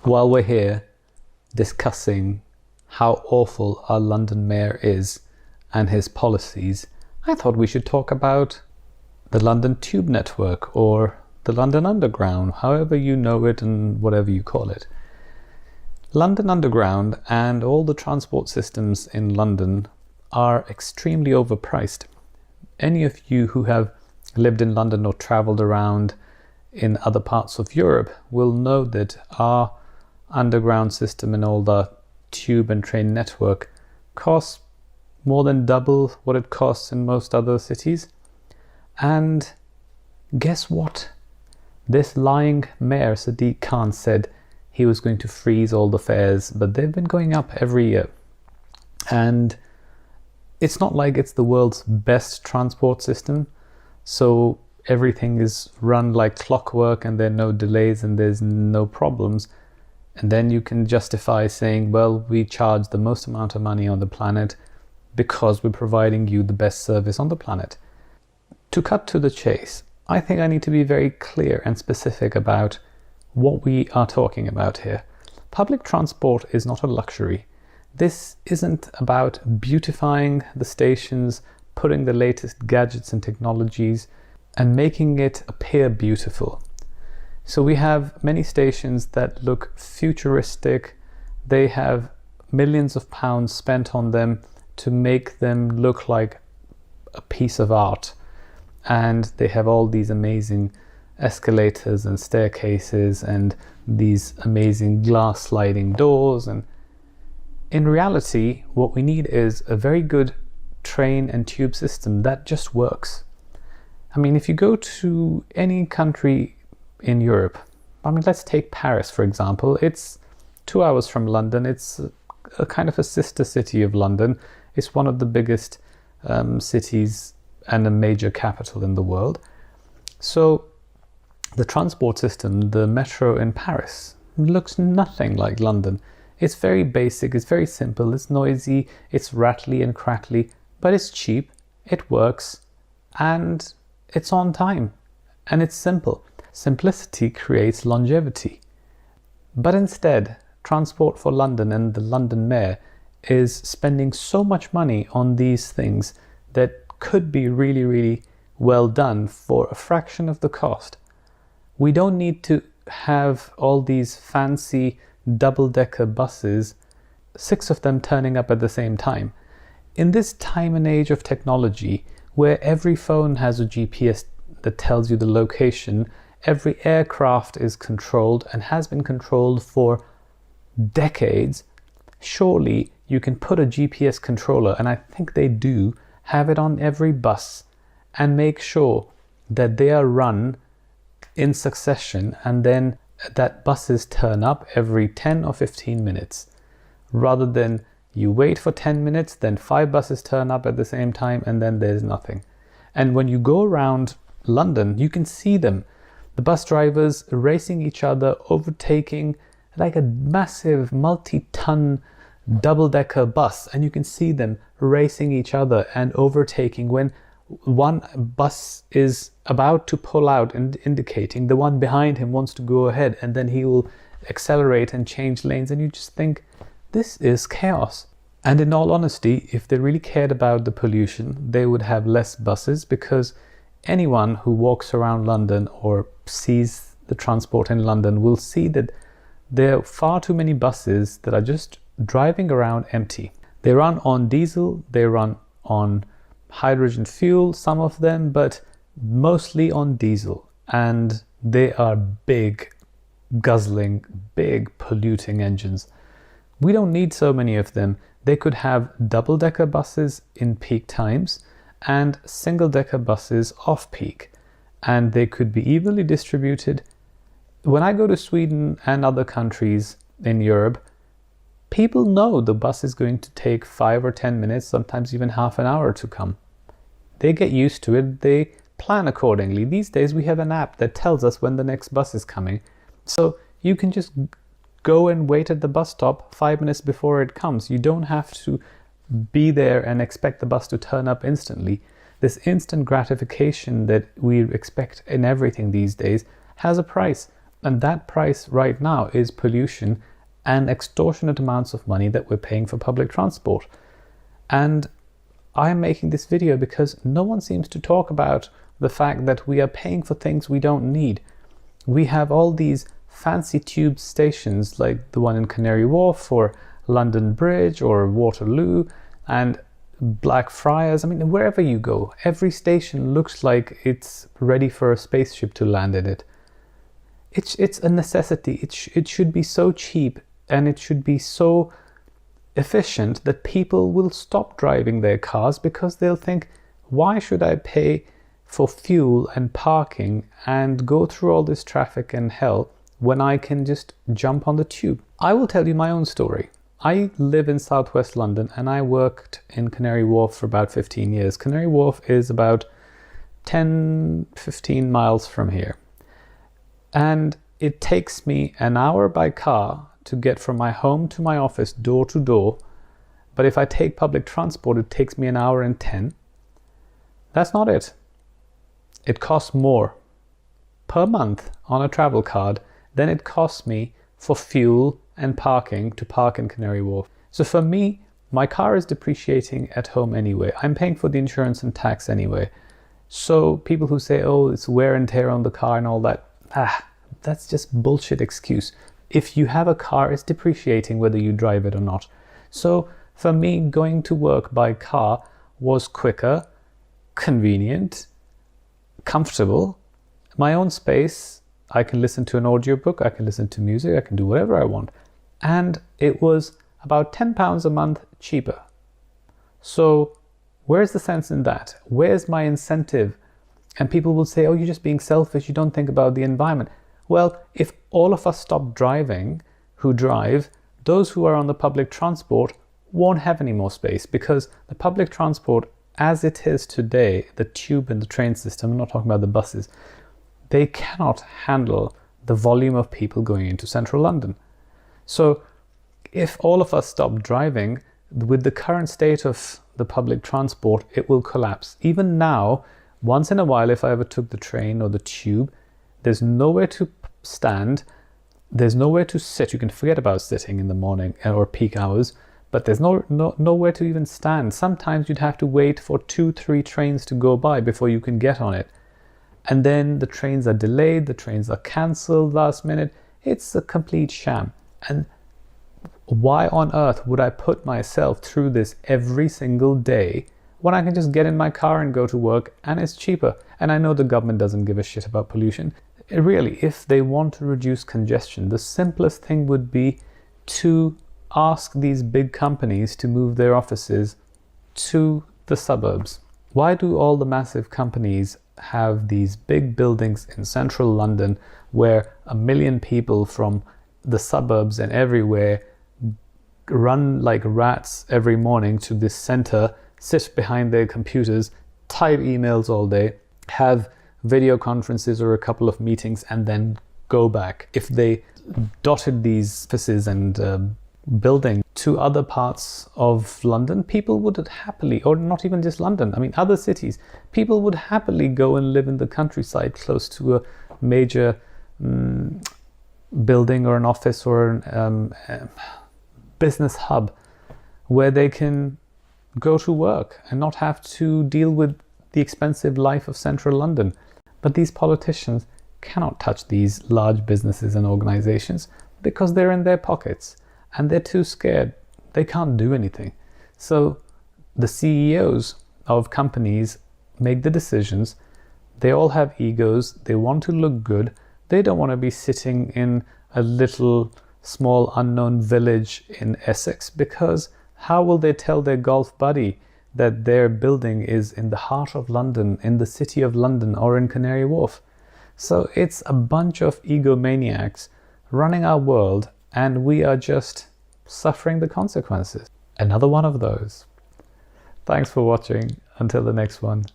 while we're here discussing how awful our London mayor is and his policies, I thought we should talk about the London Tube Network, or the London Underground, however you know it and whatever you call it. London Underground and all the transport systems in London are extremely overpriced. Any of you who have lived in London or traveled around in other parts of Europe will know that our underground system and all the tube and train network costs more than double what it costs in most other cities. And guess what? This lying mayor, Sadiq Khan, said he was going to freeze all the fares, but they've been going up every year. And it's not like it's the world's best transport system, so everything is run like clockwork and there are no delays and there's no problems. And then you can justify saying, well, we charge the most amount of money on the planet because we're providing you the best service on the planet. To cut to the chase, I think I need to be very clear and specific about what we are talking about here. Public transport is not a luxury. This isn't about beautifying the stations, putting the latest gadgets and technologies, and making it appear beautiful. So we have many stations that look futuristic. They have millions of pounds spent on them to make them look like a piece of art. And they have all these amazing escalators and staircases and these amazing glass sliding doors. And in reality, what we need is a very good train and tube system that just works. I mean, if you go to any country in Europe, I mean, let's take Paris, for example. It's 2 hours from London. It's a kind of a sister city of London. It's one of the biggest cities and a major capital in the world. So the transport system, the metro in Paris, looks nothing like London. It's very basic, it's very simple, it's noisy, it's rattly and crackly, but it's cheap, it works, and it's on time, and it's simple. Simplicity creates longevity. But instead, Transport for London and the London Mayor is spending so much money on these things that could be really, really well done for a fraction of the cost. We don't need to have all these fancy double-decker buses, 6 of them turning up at the same time. In this time and age of technology, where every phone has a GPS that tells you the location, every aircraft is controlled and has been controlled for decades, surely you can put a GPS controller, and I think they do, have it on every bus and make sure that they are run in succession, and then that buses turn up every 10 or 15 minutes, rather than you wait for 10 minutes, then 5 buses turn up at the same time, and then there's nothing. And when you go around London, you can see them, the bus drivers racing each other, overtaking like a massive multi-ton double-decker bus, and you can see them racing each other and overtaking. When one bus is about to pull out and indicating, the one behind him wants to go ahead, and then he will accelerate and change lanes, and you just think, this is chaos. And in all honesty, if they really cared about the pollution, they would have less buses, because anyone who walks around London or sees the transport in London will see that there are far too many buses that are just driving around empty. They run on diesel, they run on hydrogen fuel, some of them, but mostly on diesel. And they are big, guzzling, big polluting engines. We don't need so many of them. They could have double-decker buses in peak times and single-decker buses off-peak, and they could be evenly distributed. When I go to Sweden and other countries in Europe, people know the bus is going to take 5 or 10 minutes, sometimes even half an hour to come. They get used to it, they plan accordingly. These days we have an app that tells us when the next bus is coming. So you can just go and wait at the bus stop 5 minutes before it comes. You don't have to be there and expect the bus to turn up instantly. This instant gratification that we expect in everything these days has a price. And that price right now is pollution and extortionate amounts of money that we're paying for public transport. And I'm making this video because no one seems to talk about the fact that we are paying for things we don't need. We have all these fancy tube stations like the one in Canary Wharf or London Bridge or Waterloo and Blackfriars. I mean, wherever you go, every station looks like it's ready for a spaceship to land in it. It's a necessity. It should be so cheap and it should be so efficient that people will stop driving their cars because they'll think, why should I pay for fuel and parking and go through all this traffic and hell when I can just jump on the tube? I will tell you my own story. I live in southwest London and I worked in Canary Wharf for about 15 years. Canary Wharf is about 10-15 miles from here. And it takes me an hour by car to get from my home to my office door to door. But if I take public transport, it takes me an hour and 10. That's not it. It costs more per month on a travel card than it costs me for fuel and parking to park in Canary Wharf. So for me, my car is depreciating at home anyway. I'm paying for the insurance and tax anyway. So people who say, oh, it's wear and tear on the car and all that, that's just bullshit excuse. If you have a car, it's depreciating whether you drive it or not. So for me, going to work by car was quicker, convenient, comfortable, my own space. I can listen to an audiobook, I can listen to music, I can do whatever I want. And it was about £10 a month cheaper. So where's the sense in that? Where's my incentive? And people will say, oh, you're just being selfish, you don't think about the environment. Well, if all of us stop driving who drive, those who are on the public transport won't have any more space, because the public transport as it is today, the tube and the train system, I'm not talking about the buses, they cannot handle the volume of people going into central London. So if all of us stop driving, with the current state of the public transport, it will collapse. Even now, once in a while, if I ever took the train or the tube, there's nowhere to stand, there's nowhere to sit. You can forget about sitting in the morning or peak hours, but there's nowhere to even stand. Sometimes you'd have to wait for 2-3 trains to go by before you can get on it. And then the trains are delayed, the trains are cancelled last minute. It's a complete sham. And why on earth would I put myself through this every single day when I can just get in my car and go to work and it's cheaper? And I know the government doesn't give a shit about pollution. Really, if they want to reduce congestion, the simplest thing would be to ask these big companies to move their offices to the suburbs. Why do all the massive companies have these big buildings in central London where 1 million people from the suburbs and everywhere run like rats every morning to this center, sit behind their computers, type emails all day, have video conferences or a couple of meetings, and then go back? If they dotted these offices and building to other parts of London, people would happily, or not even just London, I mean other cities, people would happily go and live in the countryside close to a major building or an office or a business hub where they can go to work and not have to deal with the expensive life of central London. But these politicians cannot touch these large businesses and organizations because they're in their pockets and they're too scared. They can't do anything. So the CEOs of companies make the decisions. They all have egos. They want to look good. They don't want to be sitting in a little small unknown village in Essex, because how will they tell their golf buddy that their building is in the heart of London, in the city of London, or in Canary Wharf? So it's a bunch of egomaniacs running our world, and we are just suffering the consequences. Another one of those. Thanks for watching. Until the next one.